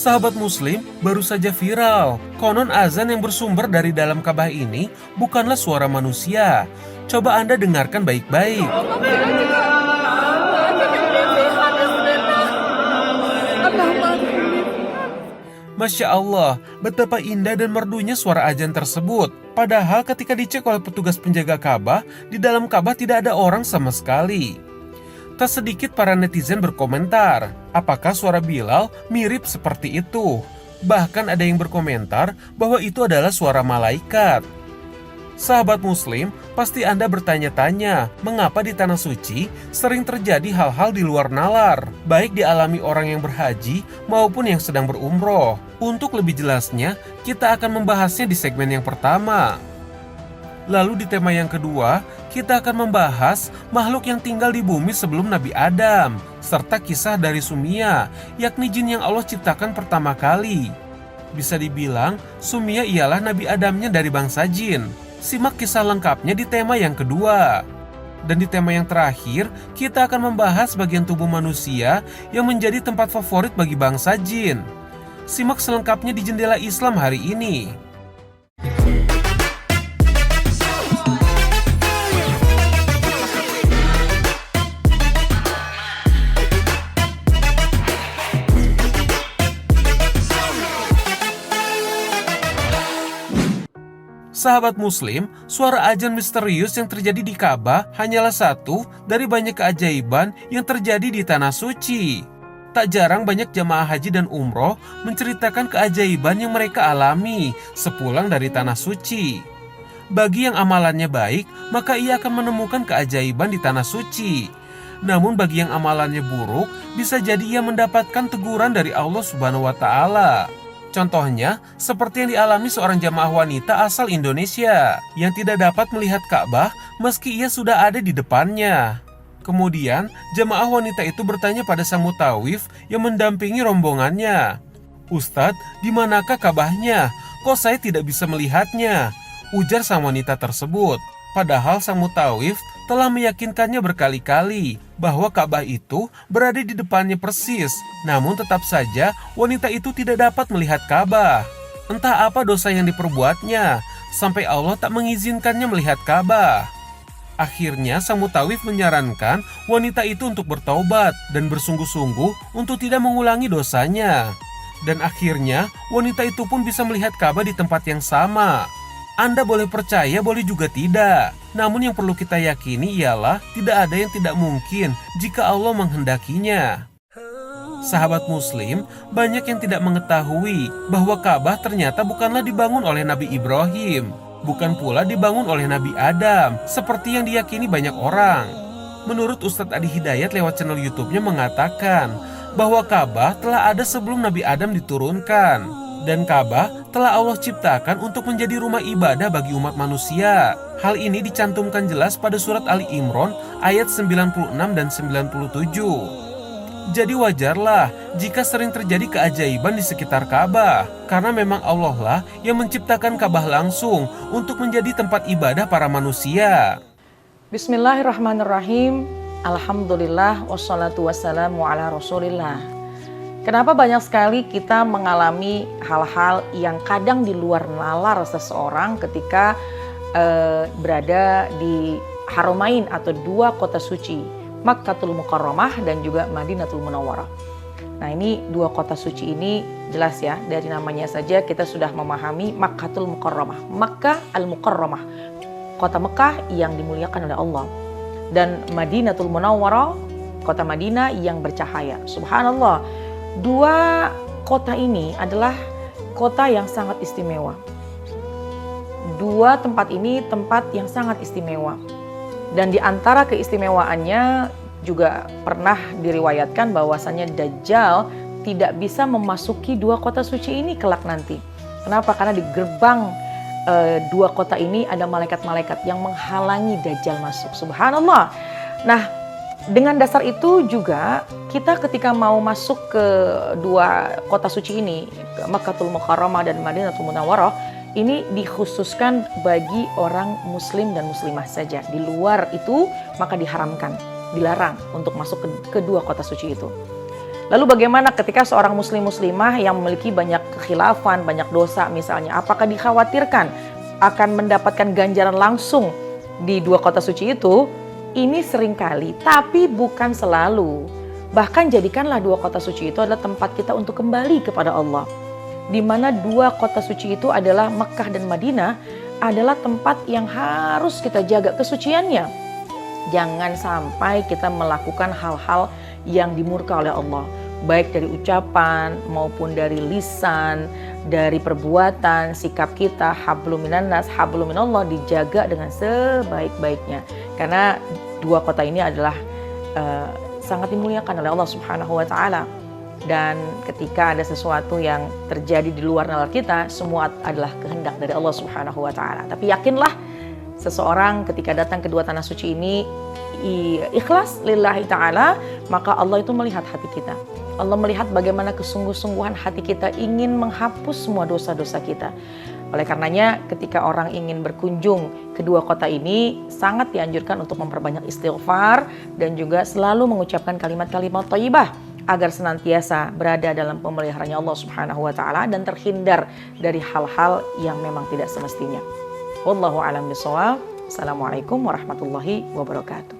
Sahabat Muslim, baru saja viral. Konon azan yang bersumber dari dalam Ka'bah ini bukanlah suara manusia. Coba Anda dengarkan baik-baik. Masya Allah, betapa indah dan merdunya suara azan tersebut. Padahal ketika dicek oleh petugas penjaga Ka'bah, di dalam Ka'bah tidak ada orang sama sekali. Tak sedikit para netizen berkomentar, apakah suara Bilal mirip seperti itu? Bahkan ada yang berkomentar bahwa itu adalah suara malaikat. Sahabat Muslim, pasti Anda bertanya-tanya, mengapa di Tanah Suci sering terjadi hal-hal di luar nalar, baik dialami orang yang berhaji maupun yang sedang berumroh. Untuk lebih jelasnya, kita akan membahasnya di segmen yang pertama. Lalu di tema yang kedua, kita akan membahas makhluk yang tinggal di bumi sebelum Nabi Adam, serta kisah dari Sumia, yakni jin yang Allah ciptakan pertama kali. Bisa dibilang, Sumia ialah Nabi Adamnya dari bangsa jin. Simak kisah lengkapnya di tema yang kedua. Dan di tema yang terakhir, kita akan membahas bagian tubuh manusia yang menjadi tempat favorit bagi bangsa jin. Simak selengkapnya di Jendela Islam hari ini. Sahabat Muslim, suara azan misterius yang terjadi di Ka'bah hanyalah satu dari banyak keajaiban yang terjadi di Tanah Suci. Tak jarang banyak jamaah haji dan umroh menceritakan keajaiban yang mereka alami sepulang dari Tanah Suci. Bagi yang amalannya baik, maka ia akan menemukan keajaiban di Tanah Suci. Namun bagi yang amalannya buruk, bisa jadi ia mendapatkan teguran dari Allah Subhanahu wa Ta'ala. Contohnya, seperti yang dialami seorang jamaah wanita asal Indonesia yang tidak dapat melihat Ka'bah meski ia sudah ada di depannya. Kemudian, jamaah wanita itu bertanya pada sang mutawif yang mendampingi rombongannya, "Ustadz, di manakah Ka'bahnya? Kok saya tidak bisa melihatnya?" Ujar sang wanita tersebut. Padahal sang mutawif telah meyakinkannya berkali-kali bahwa Ka'bah itu berada di depannya persis. Namun tetap saja wanita itu tidak dapat melihat Ka'bah. Entah apa dosa yang diperbuatnya, sampai Allah tak mengizinkannya melihat Ka'bah. Akhirnya sang mutawif menyarankan wanita itu untuk bertaubat dan bersungguh-sungguh untuk tidak mengulangi dosanya. Dan akhirnya wanita itu pun bisa melihat Ka'bah di tempat yang sama. Anda boleh percaya, boleh juga tidak. Namun yang perlu kita yakini ialah tidak ada yang tidak mungkin jika Allah menghendakinya. Sahabat Muslim, banyak yang tidak mengetahui bahwa Ka'bah ternyata bukanlah dibangun oleh Nabi Ibrahim, bukan pula dibangun oleh Nabi Adam, seperti yang diyakini banyak orang. Menurut Ustadz Adi Hidayat lewat channel YouTube-nya mengatakan bahwa Ka'bah telah ada sebelum Nabi Adam diturunkan. Dan Ka'bah telah Allah ciptakan untuk menjadi rumah ibadah bagi umat manusia. Hal ini dicantumkan jelas pada surat Ali Imran ayat 96 dan 97. Jadi wajarlah jika sering terjadi keajaiban di sekitar Ka'bah, karena memang Allah lah yang menciptakan Ka'bah langsung untuk menjadi tempat ibadah para manusia. Bismillahirrahmanirrahim. Alhamdulillah wassalatu wassalamu ala rasulillah. Kenapa banyak sekali kita mengalami hal-hal yang kadang di luar nalar seseorang ketika berada di Haramain atau dua kota suci, Makkatul Mukarramah dan juga Madinatul Munawwarah. Nah, ini dua kota suci ini jelas ya, dari namanya saja kita sudah memahami Makkatul Mukarramah, Makkah al-Mukarramah, kota Mekah yang dimuliakan oleh Allah, dan Madinatul Munawwarah, kota Madinah yang bercahaya. Subhanallah. Dua kota ini adalah kota yang sangat istimewa. Dua tempat ini tempat yang sangat istimewa. Dan di antara keistimewaannya juga pernah diriwayatkan bahwasannya Dajjal tidak bisa memasuki dua kota suci ini kelak nanti. Kenapa? Karena di gerbang dua kota ini ada malaikat-malaikat yang menghalangi Dajjal masuk. Subhanallah. Nah, dengan dasar itu juga kita ketika mau masuk ke dua kota suci ini, ke Makkatul Mukarramah dan Madinatul Munawwarah, ini dikhususkan bagi orang muslim dan muslimah saja. Di luar itu maka diharamkan, dilarang untuk masuk ke kedua kota suci itu. Lalu bagaimana ketika seorang muslimah yang memiliki banyak kekhilafan, banyak dosa misalnya, apakah dikhawatirkan akan mendapatkan ganjaran langsung di dua kota suci itu? Ini seringkali, tapi bukan selalu. Bahkan jadikanlah dua kota suci itu adalah tempat kita untuk kembali kepada Allah. Di mana dua kota suci itu adalah Mekah dan Madinah, adalah tempat yang harus kita jaga kesuciannya. Jangan sampai kita melakukan hal-hal yang dimurka oleh Allah, baik dari ucapan maupun dari lisan, dari perbuatan, sikap kita, hablum minannas, hablum minallah, dijaga dengan sebaik-baiknya. Karena dua kota ini adalah sangat dimuliakan oleh Allah Subhanahu wa taala. Dan ketika ada sesuatu yang terjadi di luar nalar kita, semua adalah kehendak dari Allah Subhanahu wa taala. Tapi yakinlah, seseorang ketika datang ke dua tanah suci ini ikhlas lillahi ta'ala, maka Allah itu melihat hati kita. Allah melihat bagaimana kesungguh-sungguhan hati kita ingin menghapus semua dosa-dosa kita. Oleh karenanya ketika orang ingin berkunjung ke dua kota ini, sangat dianjurkan untuk memperbanyak istighfar dan juga selalu mengucapkan kalimat-kalimat thayyibah agar senantiasa berada dalam pemeliharanya Allah Subhanahu wa taala dan terhindar dari hal-hal yang memang tidak semestinya. Wallahu a'lam bishawab. Assalamualaikum warahmatullahi wabarakatuh.